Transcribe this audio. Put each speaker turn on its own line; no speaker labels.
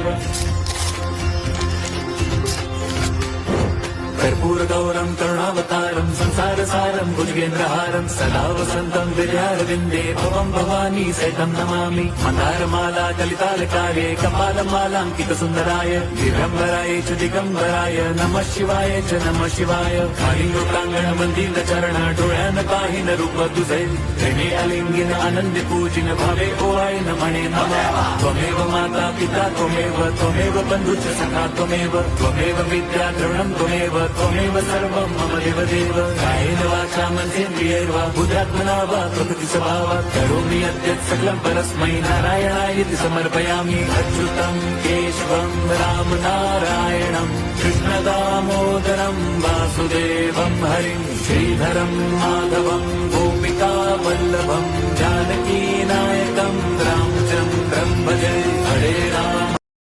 देव कर्पूरगौरं करुणावतारं संसारसारं भुजगेन्द्रहारं सदा वसन्तं विद्यारविन्दे भवं भवानी सहितं नमामि मन्दारमाला कलितालकार्ये कपालमालाङ्कितसुन्दराय दिगम्बराय च दिगम्बराय नमः शिवाय च नमः शिवाय कालियोगाङ्गण मन्दिरचरण डोळ्यान पाहिन रूप तुझे प्रेमे अलिंगिन आनंद पूजिन भावे ओवाय नमणे नमः त्वमेव माता पिता त्वमेव बन्धुश्च सखा त्वमेव विद्या द्रवणं त्वमेव सर्वं मम देवदेव कायेन वाचा मनसेन्द्रियैर्वा बुद्ध्यात्मना वा प्रकृतिस्वभावात् करोमि यद्यत् सकलं परस्मै नारायणायेति समर्पयामि अच्युतं केशवं राम नारायणं कृष्णदामोदरं वासुदेवं हरिं श्रीधरं माधवं